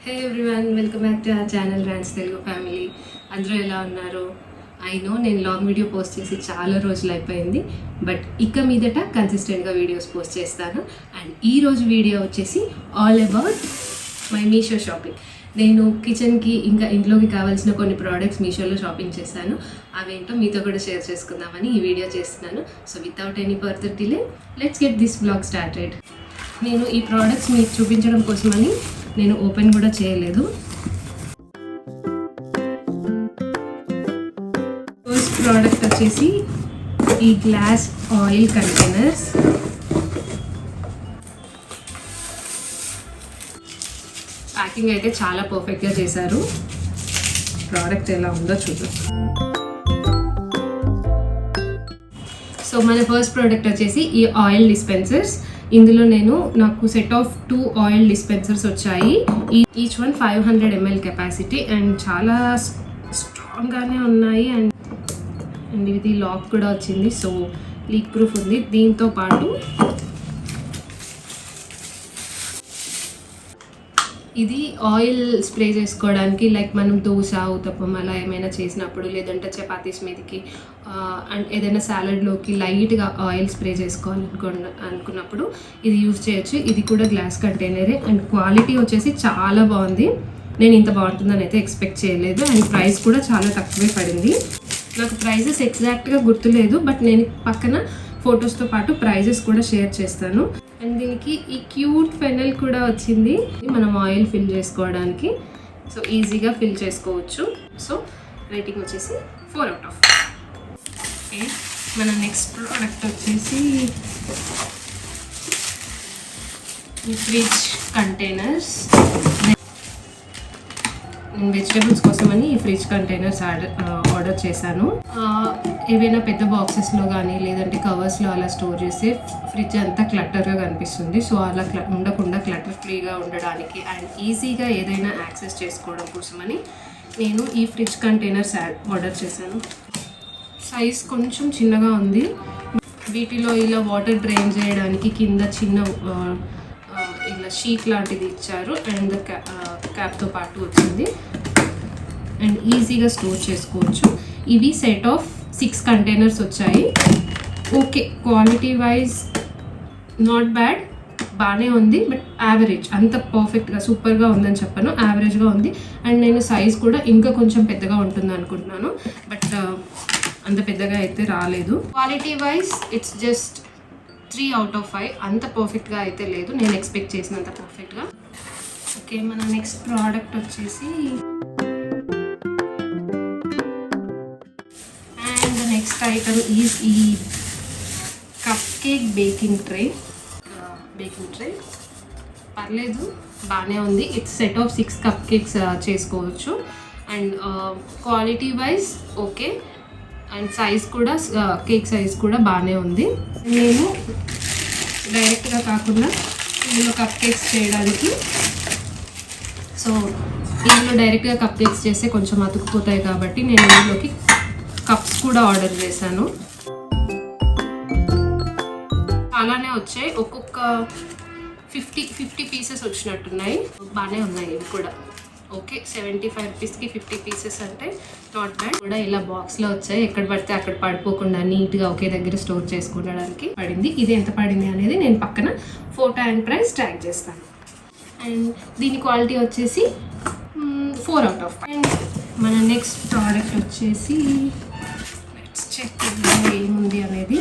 Hey everyone, welcome back to our channel Ryan's Telugu family. అందరూ ఎలా ఉన్నారు? ఐ నో నేను లాంగ్ వీడియో పోస్ట్ చేసి చాలా రోజులు అయిపోయింది, బట్ ఇక మీదట కన్సిస్టెంట్గా వీడియోస్ పోస్ట్ చేస్తాను. అండ్ ఈరోజు వీడియో వచ్చేసి all about my Meesho shopping. నేను కిచెన్కి ఇంకా ఇంట్లోకి కావాల్సిన కొన్ని ప్రోడక్ట్స్ మీషోలో షాపింగ్ చేశాను. అవేంటో మీతో కూడా షేర్ చేసుకుందామని ఈ వీడియో చేస్తున్నాను. So without any further delay let's get this blog started. నేను ఈ ప్రోడక్ట్స్ మీకు చూపించడం కోసమని నేను ఓపెన్ కూడా చేయలేదు. ఫస్ట్ ప్రోడక్ట్ వచ్చేసి ఈ గ్లాస్ ఆయిల్ కంటైనర్స్. ప్యాకింగ్ అయితే చాలా పర్ఫెక్ట్గా చేశారు. ప్రోడక్ట్ ఎలా ఉందో చూద్దాం. సో మన ఫస్ట్ ప్రోడక్ట్ వచ్చేసి ఈ ఆయిల్ డిస్పెన్సర్స్. ఇందులో నాకు సెట్ ఆఫ్ 2 ఆయిల్ డిస్పెన్సర్స్ వచ్చాయి. Each one 500 ml capacity and చాలా స్ట్రాంగ్గానే ఉన్నాయి. అండ్ ఇది లాక్ కూడా వచ్చింది, సో లీక్ ప్రూఫ్ ఉంది. దీంతో పాటు ఇది ఆయిల్ స్ప్రే చేసుకోవడానికి, లైక్ మనం దోశ ఉతప్పం అలా ఏమైనా చేసినప్పుడు, లేదంటే చపాతీస్ మీదకి అండ్ ఏదైనా సాలడ్లోకి లైట్గా ఆయిల్ స్ప్రే అనుకున్నప్పుడు ఇది యూజ్ చేయొచ్చు. ఇది కూడా గ్లాస్ కంటైనరే అండ్ క్వాలిటీ వచ్చేసి చాలా బాగుంది. నేను ఇంత బాగుంటుందని అయితే ఎక్స్పెక్ట్ చేయలేదు. అండ్ ప్రైస్ కూడా చాలా తక్కువే పడింది. నాకు ప్రైజెస్ ఎగ్జాక్ట్గా గుర్తులేదు, బట్ నేను పక్కన ఫొటోస్తో పాటు ప్రైజెస్ కూడా షేర్ చేస్తాను. అండ్ దీనికి ఈ క్యూట్ ఫెనల్ కూడా వచ్చింది, మనం ఆయిల్ ఫిల్ చేసుకోవడానికి. సో ఈజీగా ఫిల్ చేసుకోవచ్చు. సో రేటింగ్ వచ్చేసి 4 out of 5. ఓకే, మన నెక్స్ట్ ప్రోడక్ట్ వచ్చేసి ఈ ఫ్రిడ్జ్ కంటైనర్స్. నేను వెజిటేబుల్స్ కోసమని ఈ ఫ్రిడ్జ్ కంటైనర్స్ ఆర్డర్ చేశాను. ఏవైనా పెద్ద బాక్సెస్లో కానీ లేదంటే కవర్స్లో అలా స్టోర్ చేస్తే ఫ్రిడ్జ్ అంతా క్లట్టర్గా కనిపిస్తుంది. సో అలా ఉండకుండా క్లటర్ ఫ్రీగా ఉండడానికి అండ్ ఈజీగా ఏదైనా యాక్సెస్ చేసుకోవడం కోసమని నేను ఈ ఫ్రిడ్జ్ కంటైనర్స్ ఆర్డర్ చేశాను. సైజ్ కొంచెం చిన్నగా ఉంది. వీటిలో ఇలా వాటర్ డ్రైన్ చేయడానికి కింద చిన్న ఇలా షీట్ లాంటిది ఇచ్చారు అండ్ క్యాప్తో పాటు వచ్చింది. అండ్ ఈజీగా స్టోర్ చేసుకోవచ్చు. ఇవి సెట్ ఆఫ్ 6 కంటైనర్స్ వచ్చాయి. Okay, quality wise not bad, బాగానే ఉంది. బట్ యావరేజ్, అంత పర్ఫెక్ట్గా సూపర్గా ఉందని చెప్పను, యావరేజ్గా ఉంది. అండ్ నేను సైజ్ కూడా ఇంకా కొంచెం పెద్దగా ఉంటుంది అనుకుంటున్నాను, బట్ అంత పెద్దగా అయితే రాలేదు. Quality wise it's just 3 out of 5. అంత పర్ఫెక్ట్గా అయితే లేదు, నేను ఎక్స్పెక్ట్ చేసినంత పర్ఫెక్ట్గా. ఓకే, మన నెక్స్ట్ ప్రోడక్ట్ వచ్చేసి and the next item is ఈ కప్ కేక్ బేకింగ్ ట్రే. పర్లేదు, బాగానే ఉంది. It's set of 6 cupcakes చేసుకోవచ్చు. And quality wise okay, and size కూడా కేక్ సైజ్ కూడా బాగానే ఉంది. నేను డైరెక్ట్గా కాకుండా ఇందులో కప్ కేక్స్ చేయడానికి, సో ఇందులో డైరెక్ట్గా కప్ కేక్స్ చేస్తే కొంచెం అతుక్కుపోతాయి కాబట్టి నేను ఇందులోకి కప్స్ కూడా ఆర్డర్ చేశాను. చాలానే వచ్చాయి, ఒక్కొక్క 50 పీసెస్ వచ్చినట్టున్నాయి. బాగానే ఉన్నాయి ఇవి కూడా. ఓకే, 75 రూపీస్కి 50 పీసెస్ అంటే నాట్ బ్యాడ్. కూడా ఇలా బాక్స్లో వచ్చాయి, ఎక్కడ పడితే అక్కడ పడిపోకుండా నీట్గా ఒకే దగ్గర స్టోర్ చేసుకోవడానికి పడింది. ఇది ఎంత పడింది అనేది నేను పక్కన ఫోటో అండ్ ప్రైస్ ట్యాగ్ చేస్తాను. అండ్ దీని క్వాలిటీ వచ్చేసి 4 out of 5. అండ్ మన నెక్స్ట్ ప్రోడక్ట్ వచ్చేసి లెట్స్ చెక్ ఏముంది అనేది.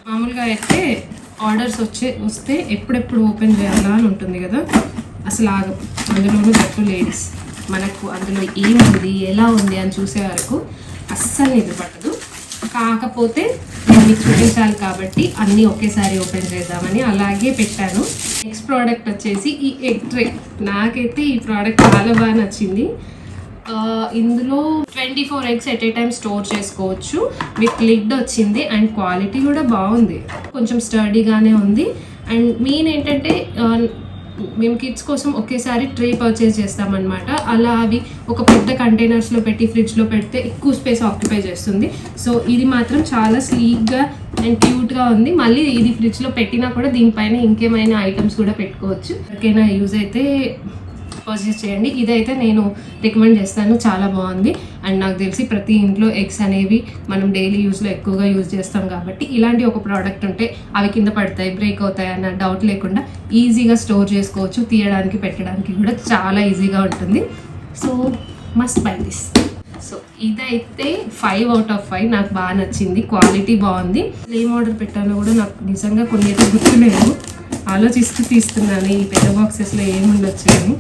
మామూలుగా అయితే ఆర్డర్స్ వస్తే ఎప్పుడెప్పుడు ఓపెన్ చేయాలా అని ఉంటుంది కదా, అసలు అందులోనూ గట్టు లేడీస్ మనకు అందులో ఏముంది ఎలా ఉంది అని చూసే వరకు అస్సలు నిద్ర పట్టదు. కాకపోతే నేను మీకు చూపించాలి కాబట్టి అన్నీ ఒకేసారి ఓపెన్ చేద్దామని అలాగే పెట్టాను. నెక్స్ట్ ప్రోడక్ట్ వచ్చేసి ఈ ఎగ్ ట్రే. నాకైతే ఈ ప్రోడక్ట్ చాలా బాగా నచ్చింది. ఇందులో 24 eggs at a time store చేసుకోవచ్చు. విత్ లిడ్ వచ్చింది అండ్ క్వాలిటీ కూడా బాగుంది, కొంచెం స్టర్డీగానే ఉంది. అండ్ మెయిన్ ఏంటంటే మేము కిడ్స్ కోసం ఒకేసారి ట్రే పర్చేస్ చేస్తామన్నమాట. అలా అవి ఒక పెద్ద కంటైనర్స్లో పెట్టి ఫ్రిడ్జ్లో పెడితే ఎక్కువ స్పేస్ ఆక్యుపై చేస్తుంది. సో ఇది మాత్రం చాలా స్లీక్గా అండ్ క్యూట్గా ఉంది. మళ్ళీ ఇది ఫ్రిడ్జ్లో పెట్టినా కూడా దీనిపైన ఇంకేమైనా ఐటమ్స్ కూడా పెట్టుకోవచ్చు. ఎవరికైనా యూజ్ అయితే పర్చేస్ చేయండి. ఇదైతే నేను రికమెండ్ చేస్తాను, చాలా బాగుంది. అండ్ నాకు తెలిసి ప్రతి ఇంట్లో ఎగ్స్ అనేవి మనం డైలీ యూస్లో ఎక్కువగా యూజ్ చేస్తాం కాబట్టి ఇలాంటి ఒక ప్రోడక్ట్ ఉంటే అవి కింద పడతాయి, బ్రేక్ అవుతాయి అన్న డౌట్ లేకుండా ఈజీగా స్టోర్ చేసుకోవచ్చు. తీయడానికి పెట్టడానికి కూడా చాలా ఈజీగా ఉంటుంది. So must by this. So ఇదైతే 5 out of 5 నాకు బాగా నచ్చింది. క్వాలిటీ బాగుంది. ఏం ఆర్డర్ పెట్టానో కూడా నాకు నిజంగా కొన్ని అయితే గుర్తులేవు, ఆలోచిస్తూ తీస్తున్నాను ఈ పెద్ద బాక్సెస్లో ఏముండొచ్చు అని.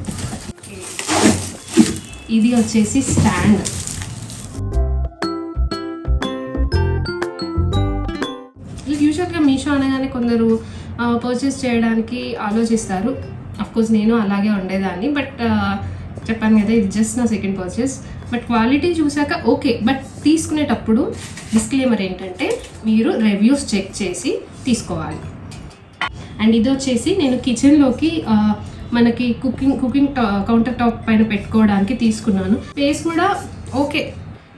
ఇది వచ్చేసి స్టాండ్. యూజువల్గా మీషో అనగానే కొందరు పర్చేస్ చేయడానికి ఆలోచిస్తారు. అఫ్కోర్స్ నేను అలాగే ఉండేదాన్ని, బట్ చెప్పాను కదా ఇది జస్ట్ నా సెకండ్ పర్చేస్. బట్ క్వాలిటీ చూసాక ఓకే, బట్ తీసుకునేటప్పుడు డిస్క్లైమర్ ఏంటంటే మీరు రివ్యూస్ చెక్ చేసి తీసుకోవాలి. అండ్ ఇది వచ్చేసి నేను కిచెన్లోకి మనకి కుకింగ్ కౌంటర్ టాప్ పైన పెట్టుకోవడానికి తీసుకున్నాను. స్పేస్ కూడా ఓకే,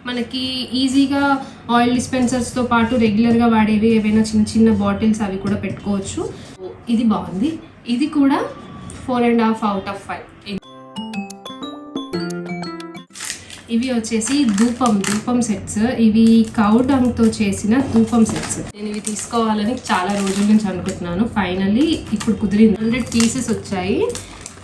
మనకి ఈజీగా ఆయిల్ డిస్పెన్సర్స్తో పాటు రెగ్యులర్గా వాడేవి ఏవైనా చిన్న చిన్న బాటిల్స్ అవి కూడా పెట్టుకోవచ్చు. ఇది బాగుంది. ఇది కూడా 4.5 out of 5. ఇవి వచ్చేసి ధూపం సెట్స్. ఇవి కౌ డంగ్తో చేసిన ధూపం సెట్స్. నేను ఇవి తీసుకోవాలని చాలా రోజుల నుంచి అనుకుంటున్నాను. ఫైనల్లీ ఇప్పుడు కుదిరింది. 100 pieces వచ్చాయి.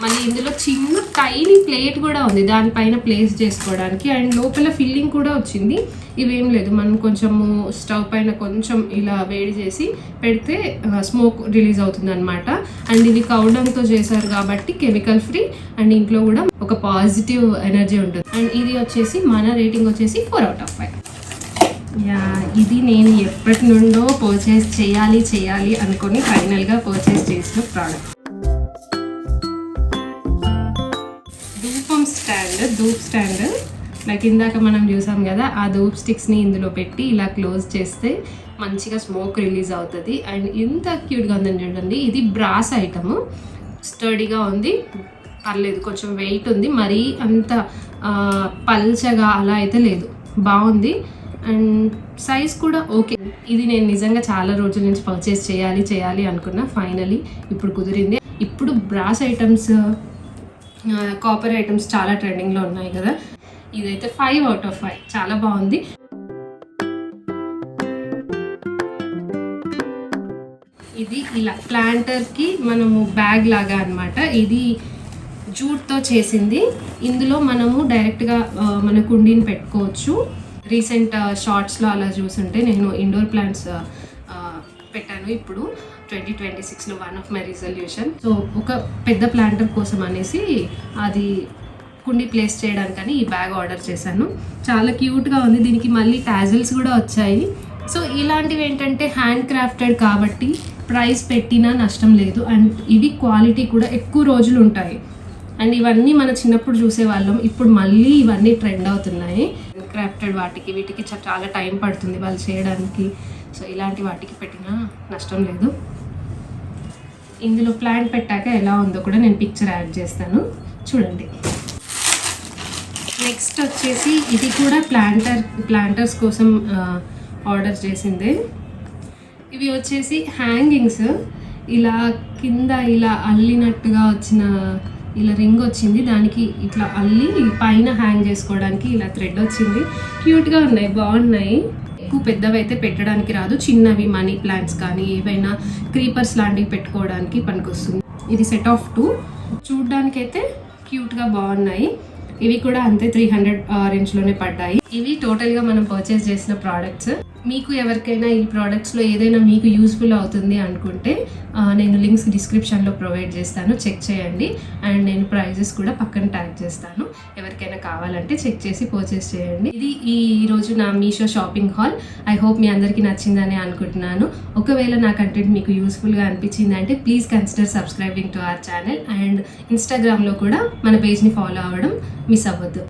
మళ్ళీ ఇందులో చిన్న టైనీ ప్లేట్ కూడా ఉంది దానిపైన ప్లేస్ చేసుకోవడానికి. అండ్ లోపల ఫిల్లింగ్ కూడా వచ్చింది. ఇవేం లేదు, మనం కొంచెము స్టవ్ పైన కొంచెం ఇలా వేడి చేసి పెడితే స్మోక్ రిలీజ్ అవుతుంది అనమాట. అండ్ ఇవి కౌ డంగ్తో చేశారు కాబట్టి కెమికల్ ఫ్రీ. అండ్ ఇంట్లో కూడా ఒక పాజిటివ్ ఎనర్జీ ఉంటుంది. అండ్ ఇది వచ్చేసి మన రేటింగ్ వచ్చేసి 4 out of 5. ఇది నేను ఎప్పటి నుండో పర్చేస్ చేయాలి అనుకొని ఫైనల్గా పర్చేస్ చేసిన ప్రోడక్ట్. ధూప్ స్టాండ్. లైక్ ఇందాక మనం చూసాం కదా, ఆ ధూప్ స్టిక్స్ని ఇందులో పెట్టి ఇలా క్లోజ్ చేస్తే మంచిగా స్మోక్ రిలీజ్ అవుతుంది. అండ్ ఇంత క్యూట్గా ఉందని చూడండి. ఇది బ్రాస్ ఐటమ్, స్టడీగా ఉంది, పర్లేదు, కొంచెం వెయిట్ ఉంది, మరీ అంత పల్చగా అలా అయితే లేదు, బాగుంది. అండ్ సైజ్ కూడా ఓకే. ఇది నేను నిజంగా చాలా రోజుల నుంచి పర్చేస్ చేయాలి అనుకున్నా. ఫైనలీ ఇప్పుడు కుదిరింది. ఇప్పుడు బ్రాస్ ఐటమ్స్, కాపర్ ఐటమ్స్ చాలా ట్రెండింగ్లో ఉన్నాయి కదా. ఇదైతే 5 out of 5, చాలా బాగుంది. ఇది ఇలా ప్లాంటర్కి మనము బ్యాగ్ లాగా అనమాట. ఇది జూట్తో చేసింది. ఇందులో మనము డైరెక్ట్గా మన కుండీని పెట్టుకోవచ్చు. రీసెంట్ షార్ట్స్లో అలా చూసుంటే నేను ఇండోర్ ప్లాంట్స్ పెట్టాను. ఇప్పుడు 2026లో one of my resolution. So ఒక పెద్ద ప్లాంటర్ కోసం అనేసి అది కుండీ ప్లేస్ చేయడానికని ఈ బ్యాగ్ ఆర్డర్ చేశాను. చాలా క్యూట్గా ఉంది. దీనికి మళ్ళీ టాజిల్స్ కూడా వచ్చాయి. సో ఇలాంటివి ఏంటంటే హ్యాండ్ క్రాఫ్టెడ్ కాబట్టి ప్రైస్ పెట్టినా నష్టం లేదు. అండ్ ఇవి క్వాలిటీ కూడా ఎక్కువ రోజులు ఉంటాయి. అండ్ ఇవన్నీ మన చిన్నప్పుడు చూసేవాళ్ళం, ఇప్పుడు మళ్ళీ ఇవన్నీ ట్రెండ్ అవుతున్నాయి. క్రాఫ్టెడ్ వీటికి చాలా టైం పడుతుంది వాళ్ళు చేయడానికి. సో ఇలాంటి వాటికి పెట్టినా నష్టం లేదు. ఇందులో ప్లాంట్ పెట్టాక ఎలా ఉందో కూడా నేను పిక్చర్ యాడ్ చేస్తాను, చూడండి. నెక్స్ట్ వచ్చేసి ఇది కూడా ప్లాంటర్స్ కోసం ఆర్డర్ చేసిందే. ఇవి వచ్చేసి హ్యాంగింగ్స్. ఇలా కింద ఇలా అల్లినట్టుగా వచ్చిన ఇలా రింగ్ వచ్చింది, దానికి ఇట్లా అల్లి పైన హ్యాంగ్ చేసుకోవడానికి ఇలా థ్రెడ్ వచ్చింది. క్యూట్గా ఉన్నాయి, బాగున్నాయి. ఎక్కువ పెద్దవి అయితే పెట్టడానికి రాదు, చిన్నవి మనీ ప్లాంట్స్ కానీ ఏవైనా క్రీపర్స్ లాంటివి పెట్టుకోవడానికి పనికొస్తుంది. ఇది సెట్ ఆఫ్ 2. చూడ్డానికైతే క్యూట్గా బాగున్నాయి. ఇవి కూడా అంతే 300 రేంజ్లోనే పడ్డాయి. ఇవి టోటల్గా మనం పర్చేస్ చేసిన ప్రోడక్ట్స్. మీకు ఎవరికైనా ఈ ప్రోడక్ట్స్లో ఏదైనా మీకు యూస్ఫుల్ అవుతుంది అనుకుంటే నేను లింక్స్ డిస్క్రిప్షన్లో ప్రొవైడ్ చేస్తాను, చెక్ చేయండి. అండ్ నేను ప్రైజెస్ కూడా పక్కన ట్యాగ్ చేస్తాను, ఎవరికైనా కావాలంటే చెక్ చేసి పర్చేస్ చేయండి. ఇది ఈరోజు నా Meesho shopping haul. I hope మీ అందరికీ నచ్చిందని అనుకుంటున్నాను. ఒకవేళ నా కంటెంట్ మీకు యూస్ఫుల్గా అనిపించిందంటే please consider subscribing to our channel. And ఇన్స్టాగ్రామ్లో కూడా మన పేజ్ని ఫాలో అవ్వడం మిస్ అవ్వద్దు.